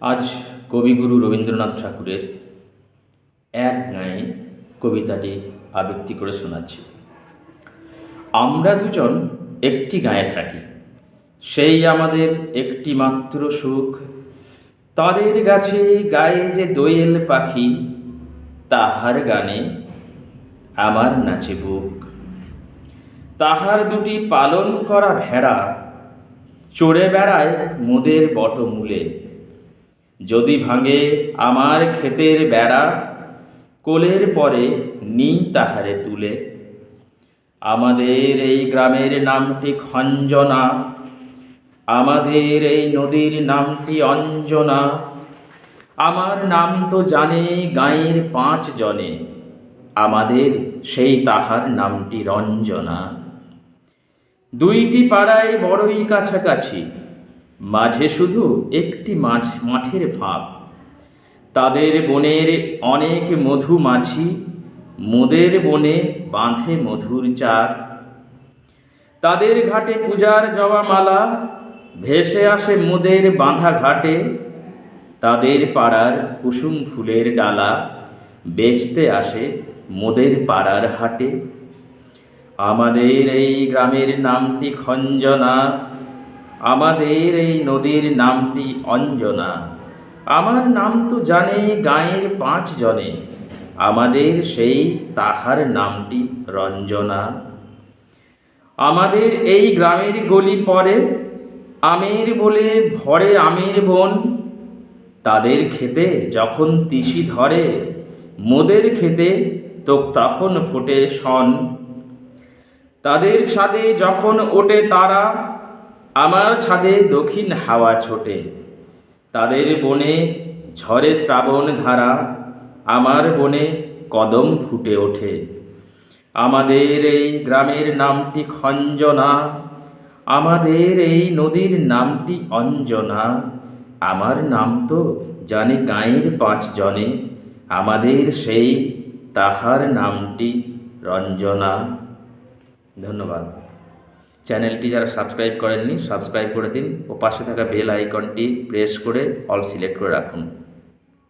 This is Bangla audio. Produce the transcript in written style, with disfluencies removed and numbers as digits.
আজ কবিগুরু রবীন্দ্রনাথ ঠাকুরের এক গায়ে কবিতাটি আবৃত্তি করে শোনাচ্ছি। আমরা দুজন একটি গায়ে থাকি, সেই আমাদের একটি মাত্র সুখ। তাদের গাছে গায়ে যে দোয়েল পাখি, তাহার গানে আমার নাচে বুক। তাহার দুটি পালন করা ভেড়া চড়ে বেড়ায় মোদের বটমূলে। যদি ভাঙে আমার ক্ষেতের বেড়া, কোলের পরে নিই তাহারে তুলে। আমাদের এই গ্রামের নামটি খঞ্জনা, আমাদের এই নদীর নামটি অঞ্জনা। আমার নাম তো জানে গাঁয়ের 5 জনে, আমাদের সেই তাহার নামটি রঞ্জনা। দুইটি পাড়ায় বড়ই কাছাকাছি, মাঝে শুধু একটি মাঠের ফাঁক। তাদের বনের অনেক মধুমাছি, মোদের বনে বাঁধে মধুর চার। তাদের ঘাটে পূজার জবা মালা ভেসে আসে মোদের বাঁধা ঘাটে। তাদের পাড়ার কুসুম ফুলের ডালা বেচতে আসে মোদের পাড়ার হাটে। আমাদের এই গ্রামের নামটি খঞ্জনা, আমাদের এই নদীর নামটি অঞ্জনা। আমার নাম তো জানে গাঁয়ের 5 জনে, আমাদের সেই তাহার নামটি রঞ্জনা। আমাদের এই গ্রামের গলি পরে আমের বলে ভরে আমের বন। তাদের খেতে যখন তিসি ধরে, মোদের খেতে তো তখন ফোটে শন। তাদের ছাদে যখন ওঠে তারা, আমার ছাদে দক্ষিণ হাওয়া ছোটে। তাদের বনে ঝরে শ্রাবণ ধারা, আমার বনে কদম ফুটে ওঠে। আমাদের এই গ্রামের নামটি খঞ্জনা, আমাদের এই নদীর নামটি অঞ্জনা। আমার নাম তো জানে গাঁয়ের 5 জনে, আমাদের সেই তাহার নামটি রঞ্জনা। ধন্যবাদ। চ্যানেলটি যারা সাবস্ক্রাইব করেননি সাবস্ক্রাইব করে দিন ও পাশে থাকা বেল আইকনটি প্রেস করে অল সিলেক্ট করে রাখুন।